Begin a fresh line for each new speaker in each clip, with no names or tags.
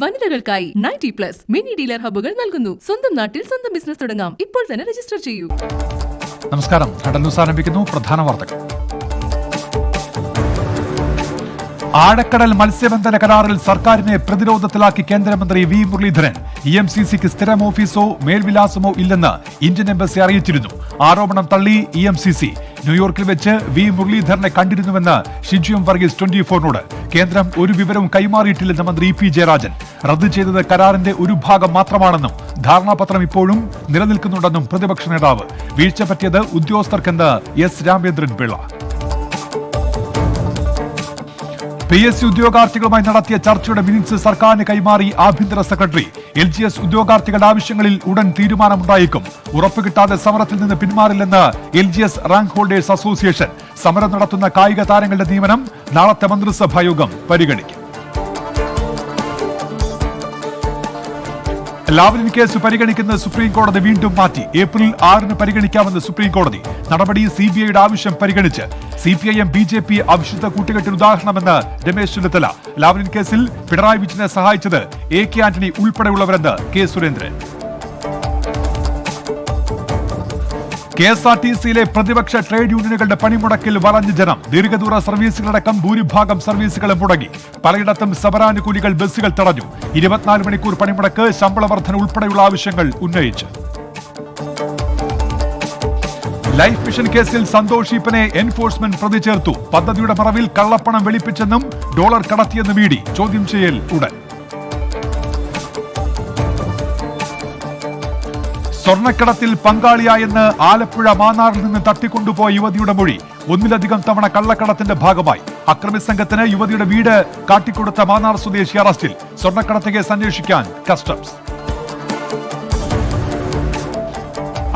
വനിതകൾക്കായി 90+ mini dealer ഹബ്ബുകൾ നൽകുന്നു. സ്വന്തം നാട്ടിൽ സ്വന്തം ബിസിനസ് തുടങ്ങാം. ഇപ്പോൾ തന്നെ രജിസ്റ്റർ ചെയ്യൂ.
നമസ്കാരം. ഹഡൽ ന്യൂസ് ആരംഭിക്കുന്നു. പ്രധാന വാർത്തകൾ. ആഴക്കടൽ മത്സ്യബന്ധന കരാറിൽ സർക്കാരിനെ പ്രതിരോധത്തിലാക്കി കേന്ദ്രമന്ത്രി വി മുരളീധരൻ. EMCCക്ക് സ്ഥിരം ഓഫീസോ മേൽവിലാസമോ ഇല്ലെന്ന് ഇന്ത്യൻ എംബസി അറിയിച്ചിരുന്നു. ആരോപണം തള്ളി EMCC. ന്യൂയോർക്കിൽ വെച്ച് വി മുരളീധരനെ കണ്ടിരുന്നുവെന്ന് ഷിജു എം വർഗീസ് 24നോട്. കേന്ദ്രം ഒരു വിവരവും കൈമാറിയിട്ടില്ലെന്ന് മന്ത്രി EP ജയരാജൻ. റദ്ദു ചെയ്തത് കരാറിന്റെ ഒരു ഭാഗം മാത്രമാണെന്നും ധാരണാപത്രം ഇപ്പോഴും നിലനിൽക്കുന്നുണ്ടെന്നും പ്രതിപക്ഷ നേതാവ്. വീഴ്ച പറ്റിയത് ഉദ്യോഗസ്ഥർക്കെന്ന് S രാമേന്ദ്രൻ പിള്ള. PSC ഉദ്യോഗാർത്ഥികളുമായി നടത്തിയ ചർച്ചയുടെ മിനിറ്റ്സ് സർക്കാരിന് കൈമാറി ആഭ്യന്തര സെക്രട്ടറി. LGS ഉദ്യോഗാർത്ഥികളുടെ ആവശ്യങ്ങളിൽ ഉടൻ തീരുമാനമുണ്ടായേക്കും. ഉറപ്പ് കിട്ടാതെ സമരത്തിൽ നിന്ന് പിന്മാറില്ലെന്ന് LGS റാങ്ക് ഹോൾഡേഴ്സ് അസോസിയേഷൻ. സമരം നടത്തുന്ന കായിക താരങ്ങളുടെ നിയമനം നാളത്തെ മന്ത്രിസഭാ യോഗം പരിഗണിക്കും. ലാവ്ലിൻ കേസ് പരിഗണിക്കുന്നത് സുപ്രീം കോടതി വീണ്ടും മാറ്റി. ഏപ്രിൽ 6 പരിഗണിക്കാമെന്ന് സുപ്രീം കോടതി. നടപടി CBIയുടെ ആവശ്യം പരിഗണിച്ച്. CPIM BJP അവിശുദ്ധ കൂട്ടുകെട്ടിന് ഉദാഹരണമെന്ന് രമേശ് ചെന്നിത്തല. ലാവ്ലിൻ കേസിൽ പിണറായി വിജയനെ സഹായിച്ചത് AK ആന്റണി ഉൾപ്പെടെയുള്ളവരെന്ന് K സുരേന്ദ്രൻ. KSRTCയിലെ പ്രതിപക്ഷ ട്രേഡ് യൂണിയനുകളുടെ പണിമുടക്കിൽ വലഞ്ഞ ജനം. ദീർഘദൂര സർവീസുകളടക്കം ഭൂരിഭാഗം സർവീസുകളും മുടങ്ങി. പലയിടത്തും സമരാനുകൂലികൾ ബസ്സുകൾ തടഞ്ഞു. 24 മണിക്കൂർ പണിമുടക്ക്, ശമ്പള വർധന ഉൾപ്പെടെയുള്ള ആവശ്യങ്ങൾ ഉന്നയിച്ച്. ലൈഫ് മിഷൻ കേസിൽ സന്തോഷ് ഈപ്പനെ എൻഫോഴ്സ്മെന്റ് പ്രതി ചേർത്തു. പദ്ധതിയുടെ മറവിൽ കള്ളപ്പണം വെളുപ്പിച്ചെന്നും ഡോളർ കടത്തിയെന്നും ED. ചോദ്യം ചെയ്യൽ ഉടൻ. സ്വർണ്ണക്കടത്തിൽ പങ്കാളിയായെന്ന് ആലപ്പുഴ മാന്നാറിൽ നിന്ന് തട്ടിക്കൊണ്ടുപോയ യുവതിയുടെ മൊഴി. ഒന്നിലധികം തവണ കള്ളക്കടത്തിന്റെ ഭാഗമായി. അക്രമി സംഘത്തിന് യുവതിയുടെ വീട് കാട്ടിക്കൊടുത്ത മാന്നാർ സ്വദേശി അറസ്റ്റിൽ. സ്വർണ്ണക്കടത്ത് കേസ് അന്വേഷിക്കാൻ കസ്റ്റംസ്.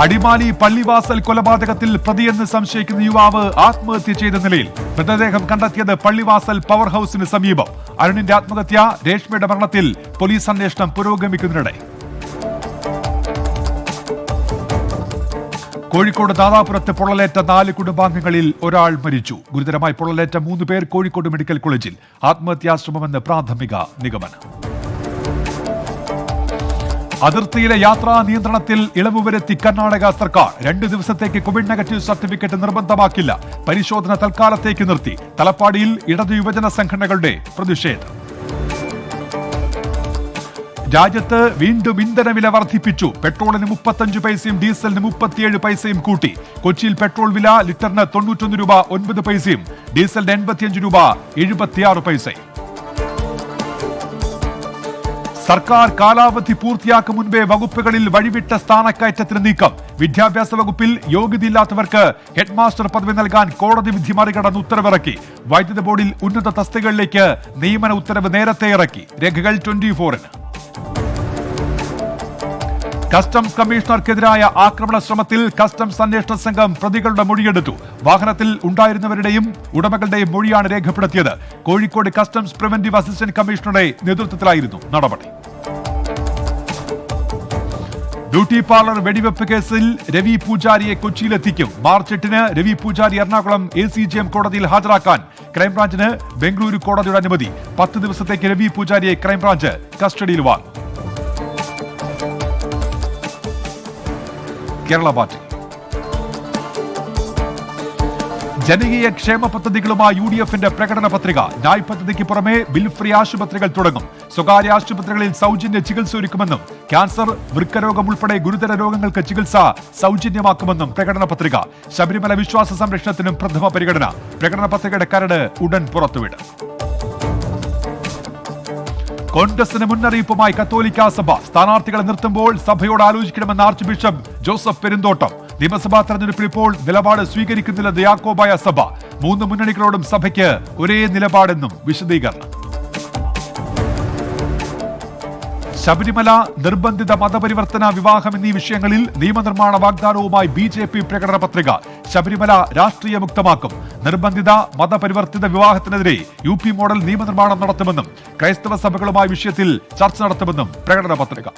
അടിമാലി പള്ളിവാസൽ കൊലപാതകത്തിൽ പ്രതിയെന്ന് സംശയിക്കുന്ന യുവാവ് ആത്മഹത്യ ചെയ്ത നിലയിൽ. മൃതദേഹം കണ്ടെത്തിയത് പള്ളിവാസൽ പവർ ഹൌസിന് സമീപം. അരുണിന്റെ ആത്മഹത്യ, രേഷ്മയുടെ മരണത്തിൽ പോലീസ് അന്വേഷണം പുരോഗമിക്കുന്നതിനിടെ. കോഴിക്കോട് ദാദാപുരത്ത് പൊള്ളലേറ്റ 4 കുടുംബാംഗങ്ങളിൽ ഒരാൾ മരിച്ചു. ഗുരുതരമായി പൊള്ളലേറ്റ 3 പേർ കോഴിക്കോട് മെഡിക്കൽ കോളേജിൽ. ആത്മഹത്യാശ്രമമെന്ന് പ്രാഥമിക നിഗമനം. അതിർത്തിയിലെ യാത്രാ നിയന്ത്രണത്തിൽ ഇളവ് വരുത്തി കർണാടക സർക്കാർ. 2 ദിവസത്തേക്ക് കോവിഡ് നെഗറ്റീവ് സർട്ടിഫിക്കറ്റ് നിർബന്ധമാക്കില്ല. പരിശോധന തൽക്കാലത്തേക്ക് നിർത്തി. തലപ്പാടിയിൽ ഇടതു യുവജന സംഘടനകളുടെ പ്രതിഷേധം. രാജ്യത്ത് വീണ്ടും ഇന്ധനവില വർദ്ധിപ്പിച്ചു. പെട്രോളിന് 35 പൈസയും ഡീസലിന് 37 പൈസയും കൂട്ടി. കൊച്ചിയിൽ പെട്രോൾ വില ലിറ്ററിന് 91 രൂപ 9 പൈസയും ഡീസലിന് 85 രൂപ 76 പൈസയും. സർക്കാർ കാലാവധി പൂർത്തിയാക്കും മുൻപേ വകുപ്പുകളിൽ വഴിവിട്ട സ്ഥാനക്കയറ്റത്തിന് നീക്കം. വിദ്യാഭ്യാസ വകുപ്പിൽ യോഗ്യതയില്ലാത്തവർക്ക് ഹെഡ്മാസ്റ്റർ പദവി നൽകാൻ കോടതി വിധി മറികടന്ന് ഉത്തരവിറക്കി. വൈദ്യുത ബോർഡിൽ ഉന്നത തസ്തികകളിലേക്ക് നിയമന ഉത്തരവ് നേരത്തെ ഇറക്കി. രേഖകൾ 24-ന്. കസ്റ്റംസ് കമ്മീഷണർക്കെതിരായ ആക്രമണ ശ്രമത്തിൽ കസ്റ്റംസ് അന്വേഷണ സംഘം പ്രതികളുടെ മൊഴിയെടുത്തു. വാഹനത്തിൽ ഉണ്ടായിരുന്നവരുടെയും ഉടമകളുടെയും മൊഴിയാണ് രേഖപ്പെടുത്തിയത്. കോഴിക്കോട് കസ്റ്റംസ് പ്രിവന്റീവ് അസിസ്റ്റന്റ് കമ്മീഷണറുടെ നേതൃത്വത്തിലായിരുന്നു നടപടി. ബ്യൂട്ടി പാർലർ വെടിവെപ്പ് കേസിൽ രവി പൂജാരിയെ കൊച്ചിയിലെത്തിക്കും. മാർച്ച് 8 രവി പൂജാരി എറണാകുളം ACGM കോടതിയിൽ ഹാജരാക്കാൻ ക്രൈംബ്രാഞ്ചിന് ബംഗളൂരു കോടതിയുടെ അനുമതി. 10 ദിവസത്തേക്ക് രവി പൂജാരിയെ ക്രൈംബ്രാഞ്ച് കസ്റ്റഡിയിൽ വാങ്ങും. കേരള പാർട്ടി ജനകീയ ക്ഷേമ പദ്ധതികളുമായി UDFന്റെ പ്രകടന പത്രിക. ന്യായ് പദ്ധതിക്ക് പുറമെ ബിൽ ഫ്രീ ആശുപത്രികൾ തുടങ്ങും. സ്വകാര്യ ആശുപത്രികളിൽ സൗജന്യ ചികിത്സ ഒരുക്കുമെന്നും ക്യാൻസർ, വൃക്കരോഗം ഉൾപ്പെടെ ഗുരുതര രോഗങ്ങൾക്ക് ചികിത്സ സൗജന്യമാക്കുമെന്നും പ്രകടന പത്രിക. ശബരിമല വിശ്വാസ സംരക്ഷണത്തിനും പ്രഥമ പരിഗണന. പ്രകടന പത്രികയുടെ കരട് ഉടൻ പുറത്തുവിടും. കോൺഗ്രസിന് മുന്നറിയിപ്പുമായി കത്തോലിക്കാ സഭ. സ്ഥാനാർത്ഥികളെ നിർത്തുമ്പോൾ സഭയോട് ആലോചിക്കണമെന്ന് ആർച്ച് ബിഷപ്പ് ജോസഫ് പെരുന്തോട്ടം. നിയമസഭാ തെരഞ്ഞെടുപ്പിൽ ഇപ്പോൾ നിലപാട് സ്വീകരിക്കുന്നില്ലെന്ന് യാക്കോബായ സഭ. 3 മുന്നണികളോടും സഭയ്ക്ക് ഒരേ നിലപാടെന്നും വിശദീകരണം. ശബരിമല, നിർബന്ധിത മതപരിവർത്തന, വിവാഹം എന്നീ വിഷയങ്ങളിൽ നിയമനിർമ്മാണ വാഗ്ദാനവുമായി BJP പ്രകടന പത്രിക. ശബരിമല രാഷ്ട്രീയ മുക്തമാക്കും. നിർബന്ധിത മതപരിവർത്തിത വിവാഹത്തിനെതിരെ UP മോഡൽ നിയമനിർമ്മാണം നടത്തുമെന്നും ക്രൈസ്തവ സഭകളുമായി വിഷയത്തിൽ ചർച്ച നടത്തുമെന്നും പ്രകടന പത്രിക.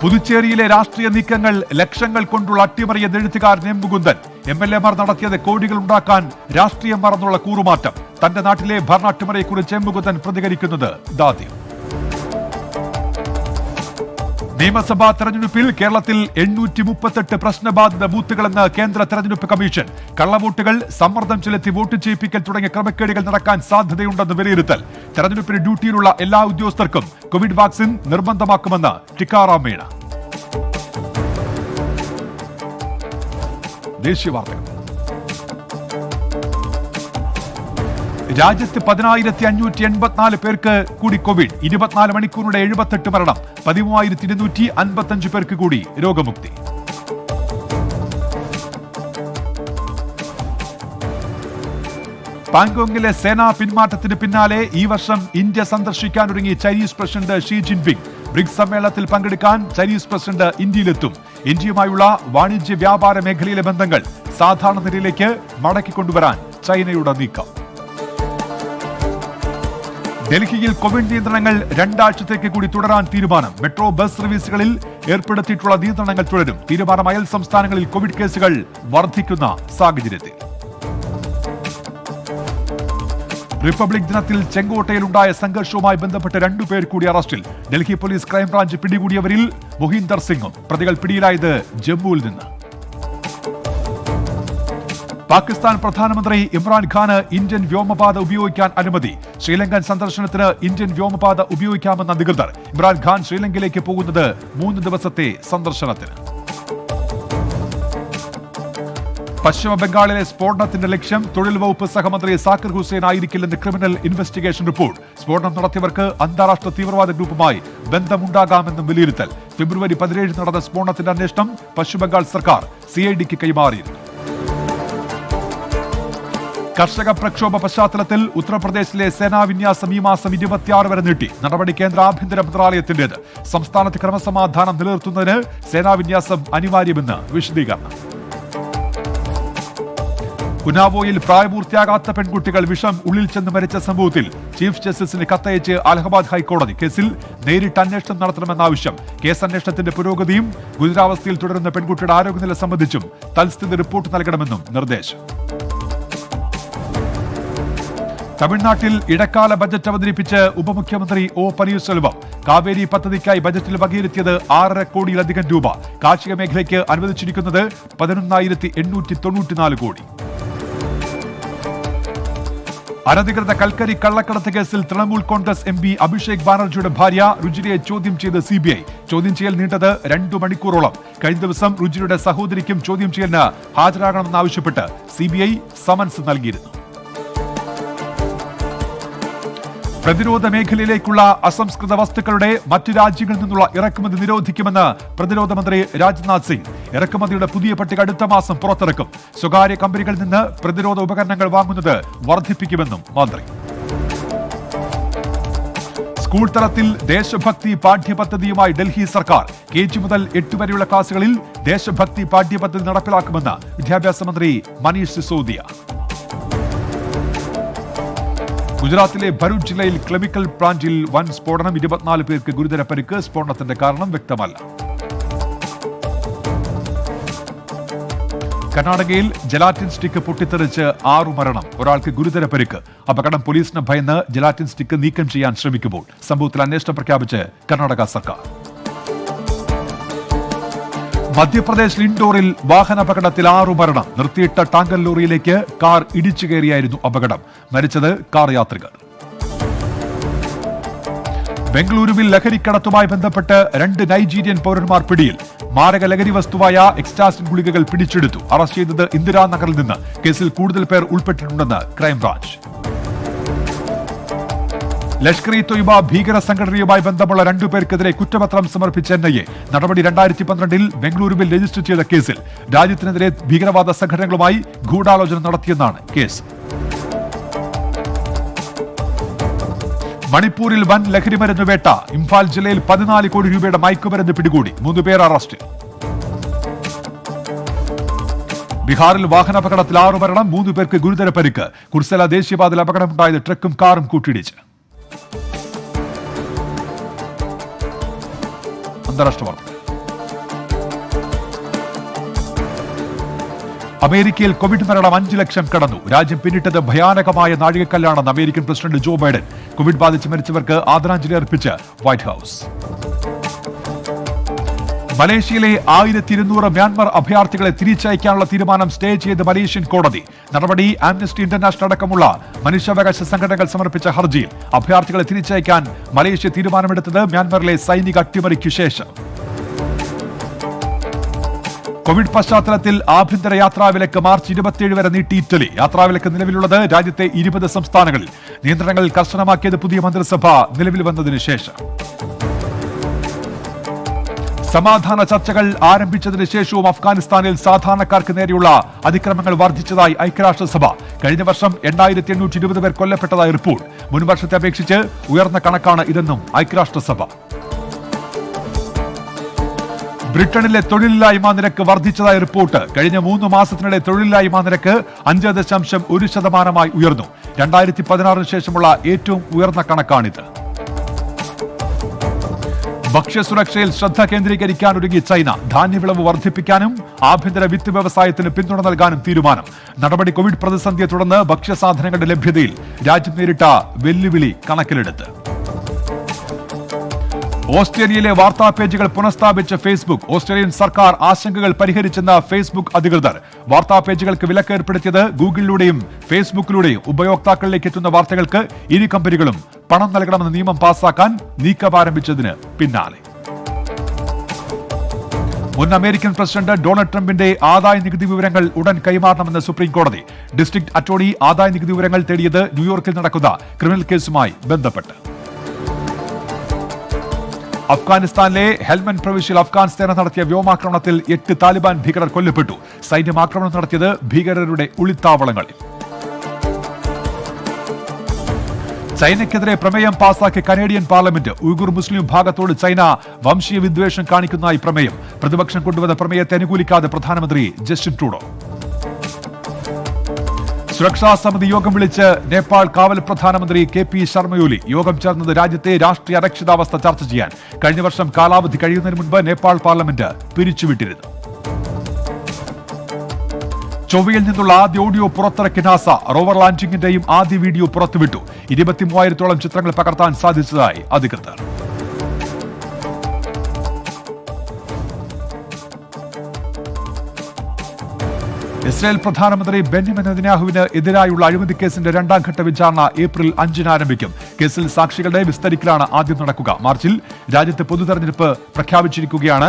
പുതുച്ചേരിയിലെ രാഷ്ട്രീയ നീക്കങ്ങൾ ലക്ഷങ്ങൾ കൊണ്ടുള്ള അട്ടിമറിയ എഴുത്തുകാരൻ എം മുകുന്ദൻ MLA-മാർ നടത്തിയത് കോടികൾ ഉണ്ടാക്കാൻ രാഷ്ട്രീയം മറന്നുള്ള കൂറുമാറ്റം. തന്റെ നാട്ടിലെ ഭരണാട്ടിമറിയെക്കുറിച്ച് എം മുകുന്ദൻ പ്രതികരിക്കുന്നത് ഇതാദ്യം. നിയമസഭാ തെരഞ്ഞെടുപ്പിൽ കേരളത്തിൽ 838 പ്രശ്നബാധിത ബൂത്തുകളെന്ന് കേന്ദ്ര തെരഞ്ഞെടുപ്പ് കമ്മീഷൻ. കള്ളവോട്ടുകൾ, സമ്മർദ്ദം ചെലുത്തി വോട്ട് ചെയ്യിപ്പിക്കൽ തുടങ്ങിയ ക്രമക്കേടുകൾ നടക്കാൻ സാധ്യതയുണ്ടെന്ന് വിലയിരുത്തൽ. തെരഞ്ഞെടുപ്പിന് ഡ്യൂട്ടിയിലുള്ള എല്ലാ ഉദ്യോഗസ്ഥർക്കും കോവിഡ് വാക്സിൻ നിർബന്ധമാക്കുമെന്ന് ടിക്കാറാം മീണ. ദേശീയ വാർത്തകൾ. രാജ്യത്ത് 10,584 പേർക്ക് കൂടി കോവിഡ്. 24 മണിക്കൂറിടെ 78 മരണം. 13,255 പേർക്ക് കൂടി രോഗമുക്തി. പാങ്കോങ്ങിലെ സേനാ പിന്മാറ്റത്തിന് പിന്നാലെ ഈ വർഷം ഇന്ത്യ സന്ദർശിക്കാനൊരുങ്ങി Chinese president Xi Jinping. BRICS സമ്മേളനത്തിൽ പങ്കെടുക്കാൻ ചൈനീസ് പ്രസിഡന്റ് ഇന്ത്യയിലെത്തും. ഇന്ത്യയുമായുള്ള വാണിജ്യ വ്യാപാര മേഖലയിലെ ബന്ധങ്ങൾ സാധാരണ നിലയിലേക്ക് മടക്കിക്കൊണ്ടുവരാൻ ചൈനയുടെ നീക്കം. ഡൽഹിയിൽ കോവിഡ് നിയന്ത്രണങ്ങൾ 2 ആഴ്ചത്തേക്ക് കൂടി തുടരാൻ തീരുമാനം. മെട്രോ ബസ് സർവീസുകളിൽ ഏർപ്പെടുത്തിയിട്ടുള്ള നിയന്ത്രണങ്ങൾ തുടരും. തീരുമാനം അയൽ സംസ്ഥാനങ്ങളിൽ കോവിഡ് കേസുകൾ വർദ്ധിക്കുന്ന സാഹചര്യത്തിൽ. റിപ്പബ്ലിക് ദിനത്തിൽ ചെങ്കോട്ടയിലുണ്ടായ സംഘർഷവുമായി ബന്ധപ്പെട്ട് 2 പേർ കൂടി അറസ്റ്റിൽ. ഡൽഹി പോലീസ് ക്രൈംബ്രാഞ്ച് പിടികൂടിയവരിൽ മൊഹീന്ദർ സിംഗും. പ്രതികൾ പിടിയിലായത് ജമ്മുവിൽ നിന്ന്. പാകിസ്ഥാൻ പ്രധാനമന്ത്രി ഇമ്രാൻഖാന് ഇന്ത്യൻ വ്യോമപാത ഉപയോഗിക്കാൻ അനുമതി. ശ്രീലങ്കൻ സന്ദർശനത്തിന് ഇന്ത്യൻ വ്യോമപാത ഉപയോഗിക്കാമെന്ന അധികൃതർ. ഇമ്രാൻഖാൻ ശ്രീലങ്കയിലേക്ക് പോകുന്നത് 3 ദിവസത്തെ സന്ദർശനത്തിന്. പശ്ചിമ ബംഗാളിലെ സ്ഫോടനത്തിന്റെ ലക്ഷ്യം തൊഴിൽ വകുപ്പ് സഹമന്ത്രി സാക്കിർ ഹുസൈൻ ആയിരിക്കില്ലെന്ന് ക്രിമിനൽ ഇൻവെസ്റ്റിഗേഷൻ റിപ്പോർട്ട്. സ്ഫോടനം നടത്തിയവർക്ക് അന്താരാഷ്ട്ര തീവ്രവാദ ഗ്രൂപ്പുമായി ബന്ധമുണ്ടാകാമെന്നും വിലയിരുത്തൽ. ഫെബ്രുവരി 17 നടന്ന സ്ഫോടനത്തിന്റെ അന്വേഷണം പശ്ചിമബംഗാൾ സർക്കാർ CID-ക്ക് കൈമാറിയിരുന്നു. കർഷക പ്രക്ഷോഭ പശ്ചാത്തലത്തിൽ ഉത്തർപ്രദേശിലെ സേനാ വിന്യാസം ഈ മാസം 26 വരെ നീട്ടി. നടപടി കേന്ദ്ര ആഭ്യന്തര മന്ത്രാലയത്തിന്റേത്. സംസ്ഥാനത്ത് ക്രമസമാധാനം നിലനിർത്തുന്നതിന് സേനാ വിന്യാസം അനിവാര്യമെന്ന് വിശദീകരണം. ഉന്നാവോയിൽ പ്രായപൂർത്തിയാകാത്ത പെൺകുട്ടികൾ വിഷം ഉള്ളിൽ ചെന്ന് മരിച്ച സംഭവത്തിൽ ചീഫ് ജസ്റ്റിസിന് കത്തയച്ച് അലഹബാദ് ഹൈക്കോടതി. കേസിൽ നേരിട്ട് അന്വേഷണം നടത്തണമെന്ന ആവശ്യം. കേസ് അന്വേഷണത്തിന്റെ പുരോഗതിയും ഗുരുതരാവസ്ഥയിൽ തുടരുന്ന പെൺകുട്ടിയുടെ ആരോഗ്യനില സംബന്ധിച്ചും തൽസ്ഥിതി റിപ്പോർട്ട് നൽകണമെന്നും നിർദ്ദേശം. തമിഴ്നാട്ടിൽ ഇടക്കാല ബജറ്റ് അവതരിപ്പിച്ച് ഉപമുഖ്യമന്ത്രി O പനീർസെൽവം. കാവേരി പദ്ധതിക്കായി ബജറ്റിൽ വകയിരുത്തിയത് 6.5 കോടിയിലധികം രൂപ. കാർഷിക മേഖലയ്ക്ക് അനുവദിച്ചിരിക്കുന്നത് 11,894 കോടി. അനധികൃത കൽക്കരി കള്ളക്കടത്ത് കേസിൽ തൃണമൂൽ കോൺഗ്രസ് MP അഭിഷേക് ബാനർജിയുടെ ഭാര്യ രുചിരയെ ചോദ്യം ചെയ്ത് CBI. ചോദ്യം ചെയ്യൽ നീണ്ടത് 2 മണിക്കൂറോളം. കഴിഞ്ഞ ദിവസം രുചിരയുടെ സഹോദരിക്കും ചോദ്യം ചെയ്യലിന് ഹാജരാകണമെന്നാവശ്യപ്പെട്ട് CBI സമൻസ് നൽകിയിരുന്നു. പ്രതിരോധ മേഖലയിലേക്കുള്ള അസംസ്കൃത വസ്തുക്കളുടെ മറ്റു രാജ്യങ്ങളിൽ നിന്നുള്ള ഇറക്കുമതി നിരോധിക്കുമെന്ന് പ്രതിരോധ മന്ത്രി രാജ്നാഥ് സിംഗ്. ഇറക്കുമതിയുടെ പുതിയ പട്ടിക അടുത്ത മാസം പുറത്തിറക്കും. സ്വകാര്യ കമ്പനികളിൽ നിന്ന് പ്രതിരോധ ഉപകരണങ്ങൾ വാങ്ങുന്നത് വർദ്ധിപ്പിക്കുമെന്നും മന്ത്രി. സ്കൂൾ തലത്തിൽ ദേശഭക്തി പാഠ്യപദ്ധതിയുമായി ഡൽഹി സർക്കാർ. KG മുതൽ 8 വരെയുള്ള ക്ലാസുകളിൽ ദേശഭക്തി പാഠ്യപദ്ധതി നടപ്പിലാക്കുമെന്ന് വിദ്യാഭ്യാസ മന്ത്രി മനീഷ് സിസോദിയ. ഗുജറാത്തിലെ ഭരൂച്ച് ജില്ലയിൽ കെമിക്കൽ പ്ലാന്റിൽ വൻ സ്ഫോടനം. 24 പേർക്ക് ഗുരുതര പരിക്ക്. സ്ഫോടനത്തിന്റെ കാരണം വ്യക്തമല്ല. കർണാടകയിൽ ജലാറ്റിൻ സ്റ്റിക്ക് പൊട്ടിത്തെറിച്ച് 6 മരണം. ഒരാൾക്ക് ഗുരുതര പരിക്ക്. അപകടം പോലീസിന് ഭയന്ന് ജലാറ്റിൻ സ്റ്റിക്ക് നീക്കം ചെയ്യാൻ ശ്രമിക്കുമ്പോൾ സംഭവത്തിൽ അന്വേഷണം പ്രഖ്യാപിച്ച് കർണാടക സർക്കാർ. മധ്യപ്രദേശ് ഇൻഡോറിൽ വാഹനാപകടത്തിൽ 6 മരണം. നിർത്തിയിട്ട ടാങ്കർ ലോറിയിലേക്ക് കാർ ഇടിച്ചു കയറിയായിരുന്നു അപകടം. മരിച്ചത് കാർ യാത്രികർ. ബംഗളൂരുവിൽ ലഹരിക്കടത്തുമായി ബന്ധപ്പെട്ട് 2 നൈജീരിയൻ പൗരന്മാർ പിടിയിൽ. മാരക ലഹരി വസ്തുവായ എക്സ്റ്റാസിൻ ഗുളികകൾ പിടിച്ചെടുത്തു. അറസ്റ്റ് ചെയ്തത് ഇന്ദിരാനഗറിൽ നിന്ന്. കേസിൽ കൂടുതൽ പേർ ഉൾപ്പെട്ടിട്ടുണ്ടെന്ന് ക്രൈംബ്രാഞ്ച്. ലഷ്കർ ഇ തൊയ്ബ ഭീകര സംഘടനയുമായി ബന്ധമുള്ള 2 പേർക്കെതിരെ കുറ്റപത്രം സമർപ്പിച്ച NIA. നടപടി 2012 ബംഗളൂരുവിൽ രജിസ്റ്റർ ചെയ്ത കേസിൽ രാജ്യത്തിനെതിരെ ഭീകരവാദ സംഘടനകളുമായി ഗൂഢാലോചന നടത്തിയെന്നാണ് കേസ്. മണിപ്പൂരിൽ വൻ ലഹരിമരുന്ന് വേട്ട. ഇംഫാൽ ജില്ലയിൽ 14 കോടി രൂപയുടെ മയക്കുമരുന്ന് പിടികൂടി. 3 പേർ അറസ്റ്റിൽ. ബീഹാറിൽ വാഹനാപകടത്തിൽ 6 മരണം. 3 പേർക്ക് ഗുരുതര പരിക്ക്. കുർസല ദേശീയപാതയിൽ അപകടമുണ്ടായത് ട്രക്കും കാറും കൂട്ടിയിടിച്ച്. അന്താരാഷ്ട്ര വാർത്ത. അമേരിക്കയിൽ കോവിഡ് മരണം 5 ലക്ഷം കടന്നു. രാജ്യം പിന്നിട്ടത് ഭയാനകമായ നാഴികക്കല്ലാണെന്ന് American president Joe Biden. Covid ബാധിച്ച് മരിച്ചവർക്ക് ആദരാഞ്ജലി അർപ്പിച്ച് വൈറ്റ് ഹൌസ്. മലേഷ്യയിലെ 1200 മ്യാൻമർ അഭയാർത്ഥികളെ തിരിച്ചയക്കാനുള്ള തീരുമാനം സ്റ്റേ ചെയ്ത് മലേഷ്യൻ കോടതി. നടപടി ആംനസ്റ്റി ഇന്റർനാഷണൽ അടക്കമുള്ള മനുഷ്യാവകാശ സംഘടനകൾ സമർപ്പിച്ച ഹർജിയിൽ അഭയാർത്ഥികളെ തിരിച്ചയക്കാൻ മലേഷ്യ തീരുമാനമെടുത്തത് മ്യാൻമറിലെ സൈനിക അട്ടിമറിക്കു ശേഷം. കോവിഡ് പശ്ചാത്തലത്തിൽ ആഭ്യന്തര യാത്രാവിലക്ക് മാർച്ച് 27 വരെ നീട്ടി ഇറ്റലി. യാത്രാവിലക്ക് നിലവിലുള്ളത് രാജ്യത്തെ 20 സംസ്ഥാനങ്ങളിൽ. നിയന്ത്രണങ്ങൾ കർശനമാക്കിയത് പുതിയ മന്ത്രിസഭ നിലവിൽ വന്നതിന് ശേഷം. സമാധാന ചർച്ചകൾ ആരംഭിച്ചതിന് ശേഷവും അഫ്ഗാനിസ്ഥാനിൽ സാധാരണക്കാർക്ക് നേരെയുള്ള അതിക്രമങ്ങൾ വർദ്ധിച്ചതായി ഐക്യരാഷ്ട്രസഭ. കഴിഞ്ഞ വർഷം 8820 പേർ കൊല്ലപ്പെട്ടതായി റിപ്പോർട്ട്. മുൻവർഷത്തെ അപേക്ഷിച്ച് ഉയർന്ന കണക്കാണ് ഇതെന്നും ഐക്യരാഷ്ട്രസഭ. ബ്രിട്ടനിലെ തൊഴിലില്ലായ്മ നിരക്ക് വർദ്ധിച്ചതായി റിപ്പോർട്ട്. കഴിഞ്ഞ 3 മാസത്തിനിടെ തൊഴിലില്ലായ്മ നിരക്ക് 5.1% ഉയർന്നു. 2016 ശേഷമുള്ള ഏറ്റവും ഉയർന്ന കണക്കാണിത്. ഭക്ഷ്യസുരക്ഷയിൽ ശ്രദ്ധ കേന്ദ്രീകരിക്കാൻ ഒരുങ്ങി ചൈന. ധാന്യവിളവ് വർദ്ധിപ്പിക്കാനും ആഭ്യന്തര വിത്ത് വ്യവസായത്തിന് പിന്തുണ നൽകാനും തീരുമാനം. നടപടി കോവിഡ് പ്രതിസന്ധിയെ തുടർന്ന് ഭക്ഷ്യസാധനങ്ങളുടെ ലഭ്യതയിൽ രാജ്യം നേരിട്ട വെല്ലുവിളി കണക്കിലെടുത്ത്. ഓസ്ട്രേലിയയിലെ വാർത്താ പേജുകൾ പുനഃസ്ഥാപിച്ച ഫേസ്ബുക്ക്. ഓസ്ട്രേലിയൻ സർക്കാർ ആശങ്കകൾ പരിഹരിച്ചെന്ന ഫേസ്ബുക്ക് അധികൃതർ. വാർത്താ പേജുകൾക്ക് വിലക്ക് ഏർപ്പെടുത്തിയത് ഗൂഗിളിലൂടെയും ഫേസ്ബുക്കിലൂടെയും ഉപയോക്താക്കളിലേക്ക് എത്തുന്ന വാർത്തകൾക്ക് ഇരു കമ്പനികളും പണം നൽകണമെന്ന നിയമം പാസാക്കാൻ നീക്കം ആരംഭിച്ചതിന് പിന്നാലെ. മുൻ അമേരിക്കൻ പ്രസിഡന്റ് ഡൊണാൾഡ് ട്രംപിന്റെ ആദായ നികുതി വിവരങ്ങൾ ഉടൻ കൈമാറണമെന്ന് സുപ്രീം കോടതി. ഡിസ്ട്രിക്ട് അറ്റോർണി ആദായ നികുതി വിവരങ്ങൾ തേടിയത് ന്യൂയോർക്കിൽ നടക്കുന്ന ക്രിമിനൽ കേസുമായി ബന്ധപ്പെട്ട്. അഫ്ഗാനിസ്ഥാനിലെ ഹെൽമൻഡ് പ്രവിശ്യയിൽ അഫ്ഗാൻ സേന നടത്തിയ വ്യോമാക്രമണത്തിൽ 8 താലിബാൻ ഭീകരർ കൊല്ലപ്പെട്ടു. സൈന്യം ആക്രമണം നടത്തിയത് ഭീകരരുടെ ഒളിത്താവളങ്ങളിൽ. ചൈനയ്ക്കെതിരെ പ്രമേയം പാസാക്കിയ കനേഡിയൻ പാർലമെന്റ്. ഉയ്ഗുർ മുസ്ലിം വിഭാഗത്തോട് ചൈന വംശീയ വിദ്വേഷം കാണിക്കുന്നതായി പ്രമേയം. പ്രതിപക്ഷം കൊണ്ടുവന്ന പ്രമേയത്തെ അനുകൂലിക്കാതെ പ്രധാനമന്ത്രി ജസ്റ്റിൻ ട്രൂഡോ. സുരക്ഷാ സമിതി യോഗം വിളിച്ച് നേപ്പാൾ കാവൽ പ്രധാനമന്ത്രി KP ശർമ്മ ഒലി. യോഗം ചേർന്നത് രാജ്യത്തെ രാഷ്ട്രീയ അരക്ഷിതാവസ്ഥ ചർച്ച ചെയ്യാൻ. കഴിഞ്ഞ വർഷം കാലാവധി കഴിയുന്നതിന് മുൻപ് നേപ്പാൾ പാർലമെന്റ് പിരിച്ചുവിട്ടിരുന്നു. ചൊവ്വയിൽ നിന്നുള്ള ആദ്യ ഓഡിയോ പുറത്തിറക്കിയ നാസ. റോവർ ലാൻഡിംഗിന്റെയും ആദ്യ വീഡിയോ പുറത്തുവിട്ടു. 23,000-ഓളം ചിത്രങ്ങൾ പകർത്താൻ സാധിച്ചതായി അധികൃതർ. ഇസ്രായേൽ പ്രധാനമന്ത്രി ബെന്യാമിൻ നെതന്യാഹുവിന് എതിരായുള്ള അഴിമതി കേസിന്റെ 2ാം ഘട്ട വിചാരണ ഏപ്രിൽ 5-ന് ആരംഭിക്കും. കേസിൽ സാക്ഷികളുടെ വിസ്തരിക്കലാണ് ആദ്യം നടക്കുക. മാർച്ചിൽ രാജ്യത്ത് പൊതുതെരഞ്ഞെടുപ്പ് പ്രഖ്യാപിച്ചിരിക്കുകയാണ്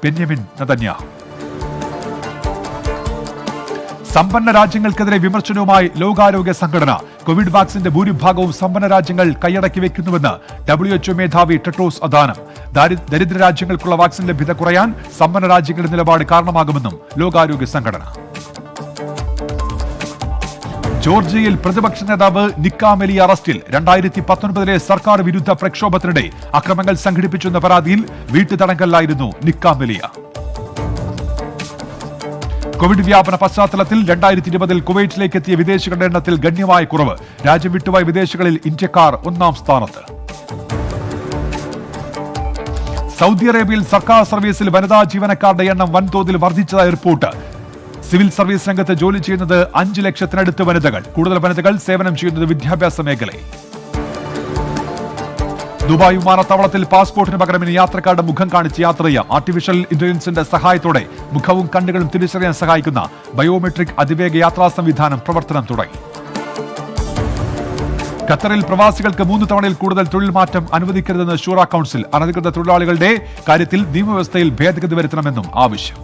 ബെന്യാമിൻ നെതന്യാഹു. സമ്പന്ന രാജ്യങ്ങൾക്കെതിരെ വിമർശനവുമായി ലോകാരോഗ്യ സംഘടന. കോവിഡ് വാക്സിന്റെ ഭൂരിഭാഗവും സമ്പന്ന രാജ്യങ്ങൾ കൈയടക്കി വെക്കുന്നുവെന്ന് WHO മേധാവി ടെഡ്രോസ് അദാനം. ദരിദ്ര രാജ്യങ്ങൾക്കുള്ള വാക്സിൻ ലഭ്യത കുറയാൻ സമ്പന്ന രാജ്യങ്ങളുടെ നിലപാട് കാരണമാകുമെന്നും ലോകാരോഗ്യ സംഘടന. ജോർജിയയിൽ പ്രതിപക്ഷ നേതാവ് നിക്കാ മെലിയ അറസ്റ്റിൽ. 2019-ലെ സർക്കാർ വിരുദ്ധ പ്രക്ഷോഭത്തിനിടെ അക്രമങ്ങൾ സംഘടിപ്പിച്ചെന്ന പരാതിയിൽ വീട്ടുതടങ്കലിലായിരുന്നു നിക്കാ മെലിയ. കോവിഡ് വ്യാപന പശ്ചാത്തലത്തിൽ 2020-ൽ കുവൈറ്റിലേക്ക് എത്തിയ വിദേശികളുടെ എണ്ണത്തിൽ ഗണ്യമായ കുറവ്. രാജ്യം വിട്ടുപോയ വിദേശികളിൽ ഇന്ത്യക്കാർ 1-ാം സ്ഥാനത്ത്. സൗദി അറേബ്യയിൽ സർക്കാർ സർവീസിൽ വനിതാ ജീവനക്കാരുടെ എണ്ണം വൻതോതിൽ വർദ്ധിച്ചതായി റിപ്പോർട്ട്. സിവിൽ സർവീസ് രംഗത്ത് ജോലി ചെയ്യുന്നത് 5 ലക്ഷത്തിനടുത്ത് വനിതകൾ. കൂടുതൽ വനിതകൾ സേവനം ചെയ്യുന്നത് വിദ്യാഭ്യാസ മേഖലയിൽ. ദുബായ് വിമാനത്താവളത്തിൽ പാസ്പോർട്ടിന് പകരം ഇനി യാത്രക്കാരുടെ മുഖം കാണിച്ച് യാത്ര ചെയ്യാം. ആർട്ടിഫിഷ്യൽ ഇന്റലിജൻസിന്റെ സഹായത്തോടെ മുഖവും കണ്ണുകളും തിരിച്ചറിയാൻ സഹായിക്കുന്ന ബയോമെട്രിക് അതിവേഗ യാത്രാ സംവിധാനം പ്രവർത്തനം തുടങ്ങി. ഖത്തറിൽ പ്രവാസികൾക്ക് 3 തവണയിൽ കൂടുതൽ തൊഴിൽ മാറ്റം അനുവദിക്കരുതെന്ന് ഷൂറ കൌൺസിൽ. അനധികൃത തൊഴിലാളികളുടെ കാര്യത്തിൽ നിയമവ്യവസ്ഥയിൽ ഭേദഗതി വരുത്തണമെന്നും ആവശ്യം.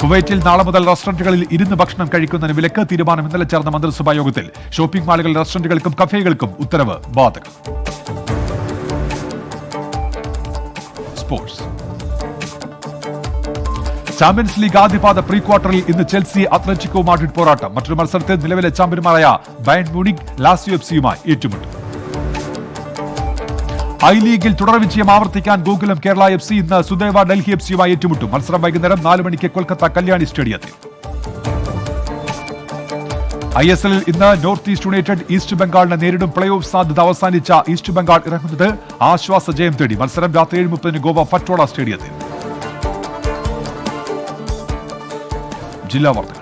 കുവൈറ്റിൽ നാളെ മുതൽ റെസ്റ്റോറന്റുകളിൽ ഇരുന്ന് ഭക്ഷണം കഴിക്കുന്നതിന് വിലക്ക്. തീരുമാനം ഇന്നലെ ചേർന്ന മന്ത്രിസഭാ യോഗത്തിൽ. ഷോപ്പിംഗ് മാളുകൾ, റെസ്റ്റോറന്റുകൾക്കും കഫേകൾക്കും ഉത്തരവ് ബാധകം. സ്പോർട്സ്. ചാമ്പ്യൻസ് ലീഗ് ആദ്യപാദ പ്രീ ക്വാർട്ടറിൽ ഇന്ന് ചെൽസി അത്ലറ്റിക്കോ മാഡ്രിഡ് പോരാട്ടം. മറ്റൊരു മത്സരത്തിൽ നിലവിലെ ചാമ്പ്യന്മാരായ ബയൺ മ്യൂണിക് ലാസിയോ FCയുമായി ഏറ്റുമുട്ടും. ഐ ലീഗിൽ തുടർ വിജയം ആവർത്തിക്കാൻ ഗോകുലം കേരള FC ഇന്ന് സുദേവ ഡൽഹി FCയുമായി ഏറ്റുമുട്ടും. മത്സരം വൈകുന്നേരം 4 മണിക്ക് കൊൽക്കത്ത കല്യാണി സ്റ്റേഡിയത്തിൽ. ISL ഇന്ന് നോർത്ത് ഈസ്റ്റ് യുണൈറ്റഡ് ഈസ്റ്റ് ബംഗാളിനെ നേരിടും. പ്ലേ ഓഫ് സാധ്യത അവസാനിച്ച ഈസ്റ്റ് ബംഗാൾ ഇറങ്ങുന്നത് ആശ്വാസ ജയം തേടി. മത്സരം രാത്രി 7:30 ഗോവ പറ്റോള സ്റ്റേഡിയത്തിൽ. ജില്ലാ വാർത്തകൾ.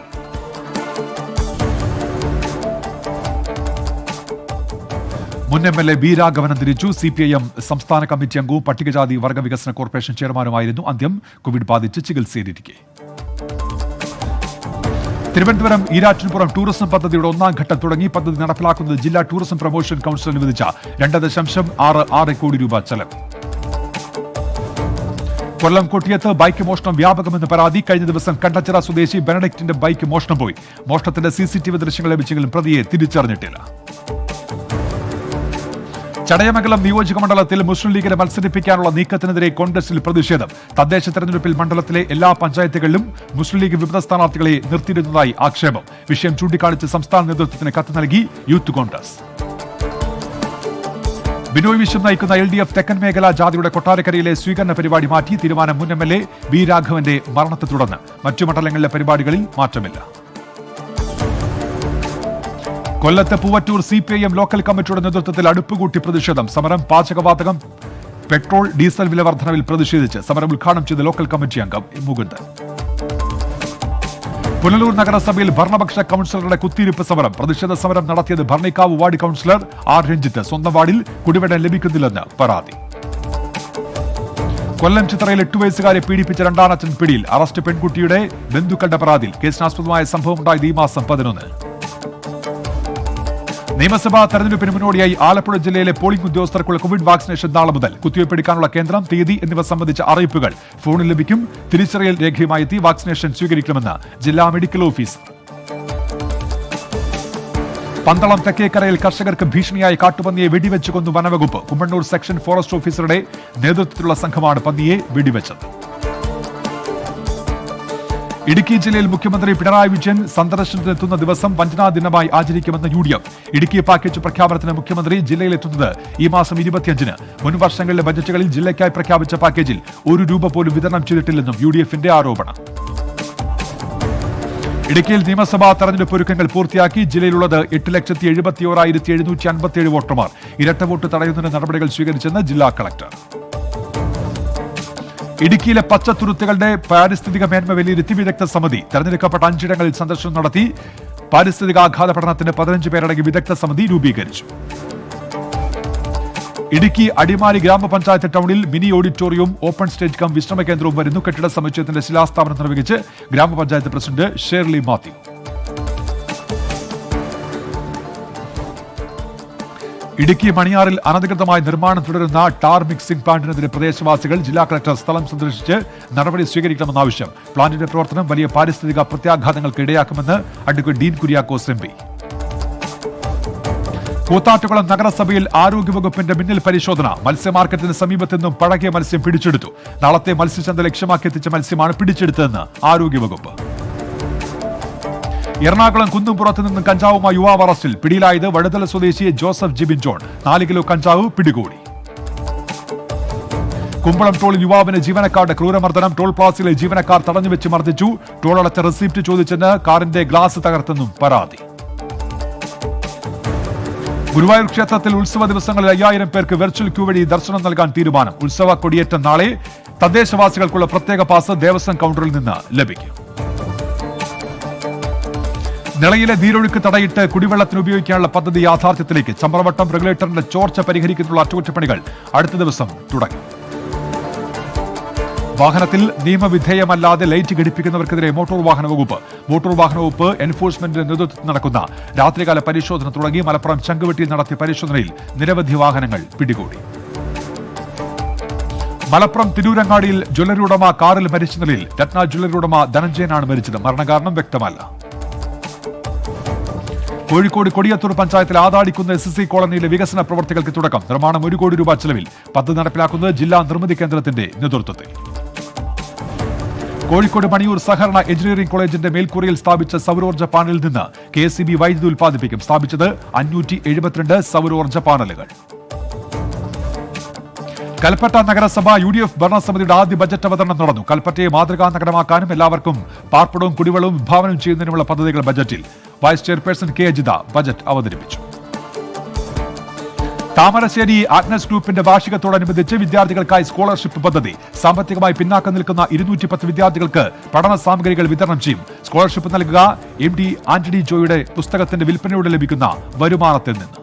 മുൻ MLA ബി രാഘവൻ അന്തരിച്ചു. CPIM സംസ്ഥാന കമ്മിറ്റി അംഗവും പട്ടികജാതി വർഗ വികസന കോർപ്പറേഷൻ ചെയർമാനുമായിരുന്നു. അന്ത്യം കോവിഡ് ബാധിച്ച് ചികിത്സയിലിരിക്കെ. തിരുവനന്തപുരം ഈരാറ്റിൻപുറം ടൂറിസം പദ്ധതിയുടെ 1ാം ഘട്ടം തുടങ്ങി. പദ്ധതി നടപ്പിലാക്കുന്നത് ജില്ലാ ടൂറിസം പ്രൊമോഷൻ കൌൺസിൽ അനുവദിച്ച 2.66 കോടി രൂപ ചെലവ്. കൊല്ലം കൊട്ടിയത്ത് ബൈക്ക് മോഷണം വ്യാപകമെന്ന് പരാതി. കഴിഞ്ഞ ദിവസം കണ്ടച്ചിറ സ്വദേശി ബെനഡിക്റ്റിന്റെ ബൈക്ക് മോഷണം പോയി. മോഷണത്തിന്റെ CCTV ദൃശ്യങ്ങൾ ലഭിച്ചെങ്കിലും പ്രതിയെ തിരിച്ചറിഞ്ഞിട്ടില്ല. ചടയമംഗലം നിയോജക മണ്ഡലത്തിൽ മുസ്ലിം ലീഗിനെ മത്സരിപ്പിക്കാനുള്ള നീക്കത്തിനെതിരെ കോൺഗ്രസിൽ പ്രതിഷേധം. തദ്ദേശ തെരഞ്ഞെടുപ്പിൽ മണ്ഡലത്തിലെ എല്ലാ പഞ്ചായത്തുകളിലും മുസ്ലിം ലീഗ് വിമത സ്ഥാനാർത്ഥികളെ നിർത്തിയിരുന്നതായി ആക്ഷേപം. വിഷയം ചൂണ്ടിക്കാണിച്ച് സംസ്ഥാന നേതൃത്വത്തിന് കത്ത് നൽകി യൂത്ത് കോൺഗ്രസ്. ബിനോയ് വിശ്വം നയിക്കുന്ന LDF തെക്കൻ മേഖലാ ജാഥയുടെ കൊട്ടാരക്കരയിലെ സ്വീകരണ പരിപാടി മാറ്റി. തീരുമാനം മുൻ MLA ബി രാഘവന്റെ മരണത്തെ തുടർന്ന്. മറ്റു മണ്ഡലങ്ങളിലെ പരിപാടികളിൽ മാറ്റമില്ല. കൊല്ലത്ത് പൂവറ്റൂർ CPIM ലോക്കൽ കമ്മിറ്റിയുടെ നേതൃത്വത്തിൽ അടുപ്പുകൂട്ടി പ്രതിഷേധം. സമരം പാചകവാതകം, പെട്രോൾ, ഡീസൽ വില വർധനവിൽ പ്രതിഷേധിച്ച് സമരം ഉദ്ഘാടനം ചെയ്ത ലോക്കൽ കമ്മിറ്റി അംഗം മുകുന്ദൻ. പുനലൂർ നഗരസഭയിൽ ഭരണപക്ഷ കൌൺസിലറുടെ കുത്തിയിരിപ്പ് സമരം. പ്രതിഷേധ സമരം നടത്തിയത് Bharanikkavu ward councillor R Ranjith. സ്വന്തം വാർഡിൽ കുടിവെള്ളം ലഭിക്കുന്നില്ലെന്ന് പരാതി. കൊല്ലം ചിത്രയിൽ 8 വയസ്സുകാരെ പീഡിപ്പിച്ച രണ്ടാനച്ഛൻ പിടിയിൽ. അറസ്റ്റ് പെൺകുട്ടിയുടെ ബന്ധുക്കളുടെ പരാതിയിൽ. കേസിനാസ്പദമായ സംഭവമുണ്ടായത് ഈ മാസം 11. നിയമസഭാ തെരഞ്ഞെടുപ്പിന് മുന്നോടിയായി ആലപ്പുഴ ജില്ലയിലെ പോളിംഗ് ഉദ്യോഗസ്ഥർക്കുള്ള കോവിഡ് വാക്സിനേഷൻ നാളെ മുതൽ. കുത്തിവയ്പ് എടുക്കാനുള്ള കേന്ദ്രം, തീയതി എന്നിവ സംബന്ധിച്ച അറിയിപ്പുകൾ ഫോണിൽ ലഭിക്കും. തിരിച്ചറിയൽ രേഖയുമായി എത്തി വാക്സിനേഷൻ സ്വീകരിക്കണമെന്ന് ജില്ലാ മെഡിക്കൽ ഓഫീസർ. പന്തളം തെക്കേക്കരയിൽ കർഷകർക്ക് ഭീഷണിയായ കാട്ടുപന്നിയെ വെടിവെച്ച് കൊന്നു വനവകുപ്പ്. കുമ്മണ്ണൂർ സെക്ഷൻ ഫോറസ്റ്റ് ഓഫീസറുടെ നേതൃത്വത്തിലുള്ള സംഘമാണ് പന്നിയെ വെടിവെച്ചത്. ഇടുക്കി ജില്ലയിൽ മുഖ്യമന്ത്രി പിണറായി വിജയൻ സന്ദർശനത്തിനെത്തുന്ന ദിവസം വഞ്ചനാ ദിനമായി ആചരിക്കുമെന്ന് UDF. ഇടുക്കി പാക്കേജ് പ്രഖ്യാപനത്തിന് മുഖ്യമന്ത്രി ജില്ലയിലെത്തുന്നത് ഈ മാസം 25-ന്. മുൻ വർഷങ്ങളിലെ ബജറ്റുകളിൽ ജില്ലയ്ക്കായി പ്രഖ്യാപിച്ച പാക്കേജിൽ 1 രൂപ പോലും വിതരണം ചെയ്തിട്ടില്ലെന്നും UDFന്റെ ആരോപണം. ഇടുക്കിയിൽ നിയമസഭാ തെരഞ്ഞെടുപ്പ് ഒരുക്കങ്ങൾ പൂർത്തിയാക്കി. ജില്ലയിലുള്ളത് 8,71,757 വോട്ടർമാർ. ഇരട്ട വോട്ട് തടയുന്നതിന് നടപടികൾ സ്വീകരിച്ചെന്ന് ജില്ലാ കളക്ടർ. ഇടുക്കിയിലെ പച്ചത്തുരുത്തുകളുടെ പാരിസ്ഥിതിക മേന്മ വിലയിരുത്തി വിദഗ്ധ സമിതി. തെരഞ്ഞെടുക്കപ്പെട്ട 5 ഇടങ്ങളിൽ സന്ദർശനം നടത്തി. പാരിസ്ഥിതികാഘാത പഠനത്തിന് 15 പേരടങ്ങിയ വിദഗ്ധ സമിതി രൂപീകരിച്ചു. ഇടുക്കി അടിമാലി ഗ്രാമപഞ്ചായത്ത് ടൗണിൽ മിനി ഓഡിറ്റോറിയവും ഓപ്പൺ സ്റ്റേജ് കം വിശ്രമ കേന്ദ്രവും വരുന്നു. കെട്ടിട സമുച്ചയത്തിന്റെ ശിലാസ്ഥാപനം നിർവഹിച്ച് ഗ്രാമപഞ്ചായത്ത് പ്രസിഡന്റ് ഷേർലി മാത്യു. ഇടുക്കി മണിയാറിൽ അനധികൃതമായി നിർമ്മാണം തുടരുന്ന ടാർ മിക്സിംഗ് പ്ലാന്റിനെതിരെ പ്രദേശവാസികൾ. ജില്ലാ കളക്ടർ സ്ഥലം സന്ദർശിച്ച് നടപടി സ്വീകരിക്കണമെന്ന ആവശ്യം. പ്ലാന്റിന്റെ പ്രവർത്തനം വലിയ പാരിസ്ഥിതിക പ്രത്യാഘാതങ്ങൾക്ക് ഇടയാക്കുമെന്ന് അഡ്വക്കേറ്റ് ഡീൻ കുര്യാക്കോസ് MP. കൂത്താട്ടുകുളം നഗരസഭയിൽ ആരോഗ്യവകുപ്പിന്റെ മിന്നൽ പരിശോധന. മത്സ്യമാർക്കറ്റിന് സമീപത്തു നിന്നും പഴകിയ മത്സ്യം പിടിച്ചെടുത്തു. നാളത്തെ മത്സ്യചന്ത ലക്ഷ്യമാക്കി എത്തിച്ച മത്സ്യമാണ് പിടിച്ചെടുത്തതെന്ന് ആരോഗ്യവകുപ്പ്. എറണാകുളം കുന്നുംപുറത്ത് നിന്നും കഞ്ചാവുമായി യുവാവ് അറസ്റ്റിൽ. പിടിയിലായത് വഴുതല സ്വദേശി ജോസഫ് ജിബിൻ ജോൺ. 4 കിലോ കഞ്ചാവ് പിടികൂടി. കുമ്പളം ടോളിൽ യുവാവിന് ജീവനക്കാരുടെ ക്രൂരമർദ്ദനം. ടോൾ പ്ലാസയിലെ ജീവനക്കാർ തടഞ്ഞുവെച്ച് മർദ്ദിച്ചു. ടോൾ അടച്ച റെസിപ്റ്റ് ചോദിച്ചെന്ന് കാറിന്റെ ഗ്ലാസ് തകർത്തെന്നും പരാതി. ഗുരുവായൂർ ക്ഷേത്രത്തിൽ ഉത്സവ ദിവസങ്ങളിൽ 5000 പേർക്ക് വെർച്വൽ ക്യൂ വഴി ദർശനം നൽകാൻ തീരുമാനം. ഉത്സവ കൊടിയേറ്റം നാളെ. തദ്ദേശവാസികൾക്കുള്ള പ്രത്യേക പാസ് ദേവസ്വം കൗണ്ടറിൽ നിന്ന് ലഭിക്കും. നിളയിലെ നീരൊഴുക്ക് തടയിട്ട് കുടിവെള്ളത്തിന് ഉപയോഗിക്കാനുള്ള പദ്ധതി യാഥാർത്ഥ്യത്തിലേക്ക്. ചമ്രവട്ടം റെഗുലേറ്ററിന്റെ ചോർച്ച പരിഹരിക്കുന്നതിനുള്ള അറ്റകുറ്റപ്പണികൾ അടുത്ത ദിവസം തുടങ്ങും. വാഹനത്തിൽ നിയമവിധേയമല്ലാതെ ലൈറ്റ് ഘടിപ്പിക്കുന്നവർക്കെതിരെ മോട്ടോർ വാഹന വകുപ്പ്. മോട്ടോർ വാഹന വകുപ്പ് എൻഫോഴ്സ്മെന്റിന്റെ നേതൃത്വത്തിൽ നടക്കുന്ന രാത്രികാല പരിശോധന തുടങ്ങി. മലപ്പുറം ചങ്കുവെട്ടിയിൽ നടത്തിയ പരിശോധനയിൽ നിരവധി വാഹനങ്ങൾ പിടികൂടി. മലപ്പുറം തിരൂരങ്ങാടിയിൽ ജ്വല്ലറി ഉടമ കാറിൽ മരിച്ച നിലയിൽ. രത്ന ജ്വല്ലറി ഉടമ ധനഞ്ജയനാണ് മരിച്ചത്. മരണകാരണം വ്യക്തമല്ല. കോഴിക്കോട് കൊടിയത്തൂർ പഞ്ചായത്തിൽ ആദാടിക്കുന്ന SSC കോളനിയിലെ വികസന പ്രവർത്തികൾക്ക് തുടക്കം. നിർമ്മാണം 1 കോടി രൂപ ചെലവിൽ. പദ്ധതി നടപ്പിലാക്കുന്നത് ജില്ലാ നിർമ്മിതി കേന്ദ്രത്തിന്റെ നേതൃത്വത്തിൽ. കോഴിക്കോട് മണിയൂർ സഹകരണ എഞ്ചിനീയറിംഗ് കോളേജിന്റെ മേൽക്കൂരയിൽ സ്ഥാപിച്ച സൗരോർജ്ജ പാനലിൽ നിന്ന് KSEB വൈദ്യുതി ഉൽപ്പാദിപ്പിക്കും. സ്ഥാപിച്ചത് 572 സൗരോർജ്ജ പാനലുകൾ. കൽപ്പറ്റ നഗരസഭ UDF ഭരണസമിതിയുടെ ആദ്യ ബജറ്റ് അവതരണം നടന്നു. കൽപ്പറ്റയെ മാതൃകാ നഗരമാക്കാനും എല്ലാവർക്കും പാർപ്പിടവും കുടിവെള്ളവും വിഭാവനം ചെയ്യുന്നതിനുമുള്ള പദ്ധതികൾ ബജറ്റിൽ. Vice chairperson K. Ajitha budget അവതരിപ്പിച്ചു. താമരശ്ശേരി ആഗ്നസ് ഗ്രൂപ്പിന്റെ വാർഷികത്തോടനുബന്ധിച്ച് വിദ്യാർത്ഥികൾക്കായി സ്കോളർഷിപ്പ് പദ്ധതി. സാമ്പത്തികമായി പിന്നാക്കം നിൽക്കുന്ന 210 വിദ്യാർത്ഥികൾക്ക് പഠന സാമഗ്രികൾ വിതരണം ചെയ്യും. സ്കോളർഷിപ്പ് നൽകുക MD ആന്റണി ജോയുടെ പുസ്തകത്തിന്റെ വിൽപ്പനയോടെ ലഭിക്കുന്ന വരുമാനത്തിൽ നിന്ന്.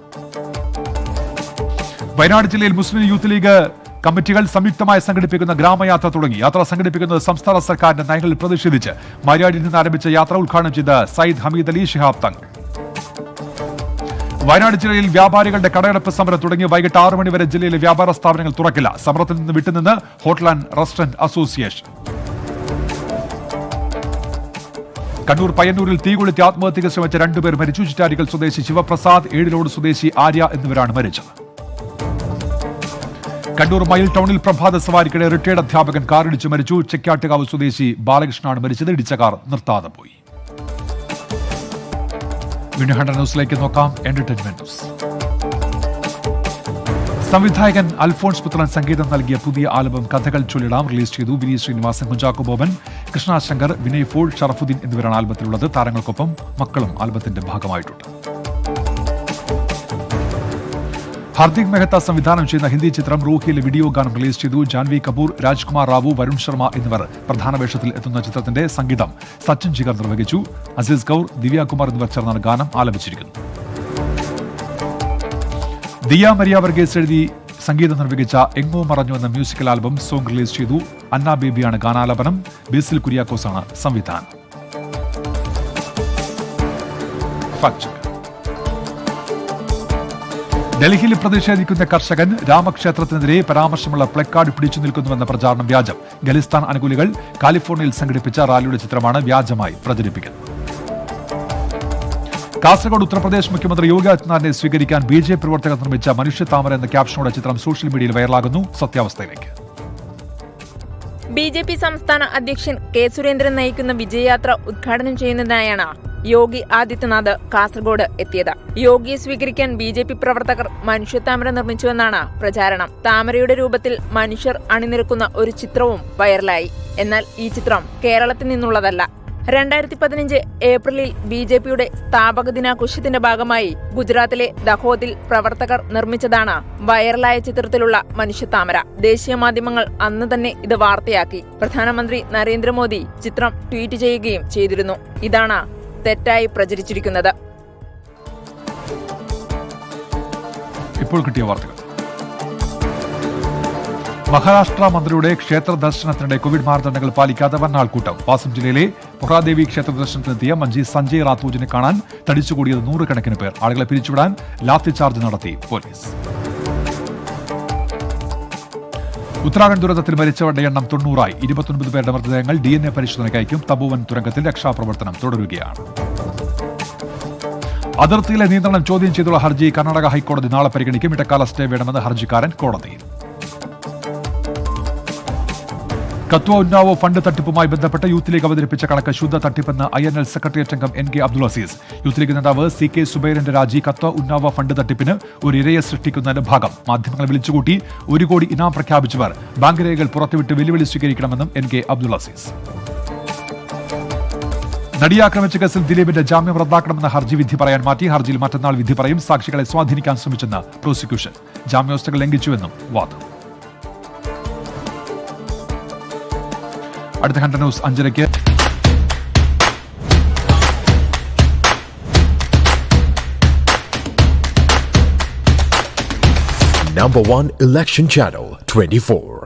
വയനാട് ജില്ലയിൽ മുസ്ലിം യൂത്ത് ലീഗ് കമ്മിറ്റികൾ സംയുക്തമായി സംഘടിപ്പിക്കുന്ന ഗ്രാമയാത്ര തുടങ്ങി. യാത്ര സംഘടിപ്പിക്കുന്നത് സംസ്ഥാന സർക്കാരിന്റെ നയങ്ങളിൽ പ്രതിഷേധിച്ച്. മാര്യാടിയിൽ നിന്ന് ആരംഭിച്ച യാത്ര ഉദ്ഘാടനം ചെയ്ത സയ്യിദ് ഹമീദ് അലി ശിഹാബ് തങ്ങൾ. വയനാട് ജില്ലയിൽ വ്യാപാരികളുടെ കടയടപ്പ് സമരം തുടങ്ങി. വൈകിട്ട് 6 മണി വരെ ജില്ലയിലെ വ്യാപാര സ്ഥാപനങ്ങൾ തുറക്കില്ല. സമരത്തിൽ നിന്ന് വിട്ടുനിന്ന് hotel and restaurant association. Kannur പയ്യന്നൂരിൽ തീ കൊളുത്തി ആത്മഹത്യയ്ക്ക് ശ്രമിച്ച 2 പേർ മരിച്ചു. ചിറ്റാരിക്കൽ സ്വദേശി ശിവപ്രസാദ്, ഏഴിലോട് സ്വദേശി ആര്യ എന്നിവരാണ് മരിച്ചത്. കണ്ണൂർ മയിൽ ടൗണിൽ പ്രഭാത സവാരിക്കിടെ റിട്ടയർഡ് അധ്യാപകൻ കാറിടിച്ച് മരിച്ചു. ചെക്കാട്ടുകാവ് സ്വദേശി ബാലകൃഷ്ണനാണ് മരിച്ചത്. ഇടിച്ച കാർ നിർത്താതെ പോയി. വീണ്ടും ന്യൂസിലേക്ക് നോക്കാം. Entertainment news. സംവിധായകൻ അൽഫോൺസ് പുത്രൻ സംഗീതം നൽകിയ പുതിയ ആൽബം കഥകൾ ചൊല്ലിടാം റിലീസ് ചെയ്തു. വിനീത് ശ്രീനിവാസൻ, കുഞ്ചാക്കോ ബോബൻ, കൃഷ്ണ ശങ്കർ, വിനയ് ഫോൾ, ഷറഫുദ്ദീൻ എന്നിവരാണ് ആൽബത്തിലുള്ളത്. താരങ്ങൾക്കൊപ്പം മക്കളും ആൽബത്തിന്റെ ഭാഗമായിട്ടുണ്ട്. ഹർദിക് മെഹ്ത സംവിധാനം ചെയ്യുന്ന ഹിന്ദി ചിത്രം റൂഹിയിലെ വീഡിയോ ഗാനം റിലീസ് ചെയ്തു. ജാൻവി കപൂർ, രാജ്കുമാർ റാവു, വരുൺ ശർമ്മ എന്നിവർ പ്രധാന വേഷത്തിൽ എത്തുന്ന ചിത്രത്തിന്റെ സംഗീതം സച്ചിൻ ജിഗർ നിർവഹിച്ചു. അസീസ് കൌർ, ദിവ്യകുമാർ എന്നിവർ ചേർന്നാണ് ഗാനം ആലപിച്ചിരിക്കുന്നത്. ദിയ മരിയ വർഗീസ് എഴുതി സംഗീതം നിർവഹിച്ച എങ്ങോ മറഞ്ഞു എന്ന മ്യൂസിക്കൽ ആൽബം സോങ് റിലീസ് ചെയ്തു. അന്ന ബേബിയാണ് ഗാനാലാപനം. ബേസിൽ കുര്യാക്കോസാണ് സംവിധാനം. ഡൽഹിയിൽ പ്രതിഷേധിക്കുന്ന കർഷകൻ രാമക്ഷേത്രത്തിനെതിരെ പരാമർശമുള്ള പ്ലക്കാർഡ് പിടിച്ചു നിൽക്കുന്നുവെന്ന പ്രചാരണം വ്യാജം. ഖലിസ്ഥാൻ അനുകൂലികൾ കാലിഫോർണിയയിൽ സംഘടിപ്പിച്ച റാലിയുടെ ചിത്രമാണ് വ്യാജമായി പ്രചരിപ്പിക്കുന്നത്. കാസർഗോഡ് ഉത്തർപ്രദേശ് മുഖ്യമന്ത്രി യോഗി ആദിത്യനാഥിനെ സ്വീകരിക്കാൻ BJP പ്രവർത്തകർ നിർമ്മിച്ച മനുഷ്യത്താമര എന്ന ക്യാപ്ഷനോടെ ചിത്രം സോഷ്യൽ മീഡിയയിൽ വൈറലാകുന്നു. സത്യാവസ്ഥയിലേക്ക്.
BJP സംസ്ഥാന അധ്യക്ഷൻ K. സുരേന്ദ്രൻ നയിക്കുന്ന വിജയയാത്ര ഉദ്ഘാടനം ചെയ്യുന്നതിനായാണ് യോഗി ആദിത്യനാഥ് കാസർഗോഡ് എത്തിയത്. യോഗിയെ സ്വീകരിക്കാൻ BJP പ്രവർത്തകർ മനുഷ്യത്താമര നിർമ്മിച്ചുവെന്നാണ് പ്രചാരണം. താമരയുടെ രൂപത്തിൽ മനുഷ്യർ അണിനിരക്കുന്ന ഒരു ചിത്രവും വൈറലായി. എന്നാൽ ഈ ചിത്രം കേരളത്തിൽ നിന്നുള്ളതല്ല. 2015 ഏപ്രിലിൽ BJPയുടെ സ്ഥാപക ദിനാഘോഷത്തിന്റെ ഭാഗമായി ഗുജറാത്തിലെ ദഹോദിൽ പ്രവർത്തകർ നിർമ്മിച്ചതാണ് വൈറലായ ചിത്രത്തിലുള്ള മനുഷ്യത്താമര. ദേശീയ മാധ്യമങ്ങൾ അന്ന് തന്നെ ഇത് വാർത്തയാക്കി. പ്രധാനമന്ത്രി നരേന്ദ്രമോദി ചിത്രം ട്വീറ്റ് ചെയ്യുകയും ചെയ്തിരുന്നു. ഇതാണ് തെറ്റായി പ്രചരിച്ചിരിക്കുന്നത്.
ഇപ്പോൾ കിട്ടിയ വാർത്തകൾ. മഹാരാഷ്ട്ര മന്ത്രിയുടെ ക്ഷേത്ര ദർശനത്തിനിടെ കോവിഡ് മാനദണ്ഡങ്ങൾ പാലിക്കാതെ വൻ ആൾക്കൂട്ടം. വാസം ജില്ലയിലെ പൊറാദേവി ക്ഷേത്ര ദർശനത്തിനെത്തിയ മന്ത്രി സഞ്ജയ് റാത്തൂജിനെ കാണാൻ തടിച്ചുകൂടിയത് 100 കണക്കിന് പേർ. ആളുകളെ പിരിച്ചുവിടാൻ ലാത്തി ചാർജ് നടത്തി പോലീസ്. ഉത്തരാഖണ്ഡ് ദുരന്തത്തിൽ മരിച്ചവരുടെ എണ്ണം 90ആയി. 29 പേരുടെ മൃതദേഹങ്ങൾ DNA പരിശോധനയ്ക്ക് അയക്കും. തപോവൻ തുരങ്കത്തിൽ രക്ഷാപ്രവർത്തനം തുടരുകയാണ്. അതിർത്തിയിലെ നിയന്ത്രണം ചോദ്യം ചെയ്തുള്ള ഹർജി കർണാടക ഹൈക്കോടതി നാളെ പരിഗണിക്കും. ഇടക്കാല സ്റ്റേ വേണമെന്ന് ഹർജിക്കാരൻ കോടതിയിൽ. കത്വ ഉന്നാവോ ഫണ്ട് തട്ടിപ്പുമായി ബന്ധപ്പെട്ട് യൂത്ത് ലീഗ് അവതരിപ്പിച്ച കണക്ക് ശുദ്ധ തട്ടിപ്പെന്ന് INL സെക്രട്ടേറിയറ്റ് അംഗം NK അബ്ദുൾ അസീസ്. യൂത്ത് ലീഗ് നേതാവ് CK സുബൈറിന്റെ രാജി കത്വ ഉന്നാവോ ഫണ്ട് തട്ടിപ്പിന് ഒരു ഇരയെ സൃഷ്ടിക്കുന്നതിന്റെ ഭാഗം. മാധ്യമങ്ങളെ വിളിച്ചുകൂട്ടി 1 കോടി ഇനാം പ്രഖ്യാപിച്ചവർ ബാങ്ക് രേഖകൾ പുറത്തുവിട്ട് വെല്ലുവിളി സ്വീകരിക്കണമെന്നും NK അബ്ദുൾ അസീസ്. നടിയെ ആക്രമിച്ച കേസിൽ ദിലീപിന്റെ ജാമ്യം റദ്ദാക്കണമെന്ന ഹർജി വിധി പറയാൻ മാറ്റി. ഹർജിയിൽ മറ്റന്നാൾ വിധി പറയും. സാക്ഷികളെ സ്വാധീനിക്കാൻ ശ്രമിച്ചെന്ന് പ്രോസിക്യൂഷൻ. ജാമ്യാവസ്ഥകൾ ലംഘിച്ചുവെന്നും വാദം. അടുത്ത ഖണ്ഡ ന്യൂസ് 5:00.
Number 1 Election Channel 24.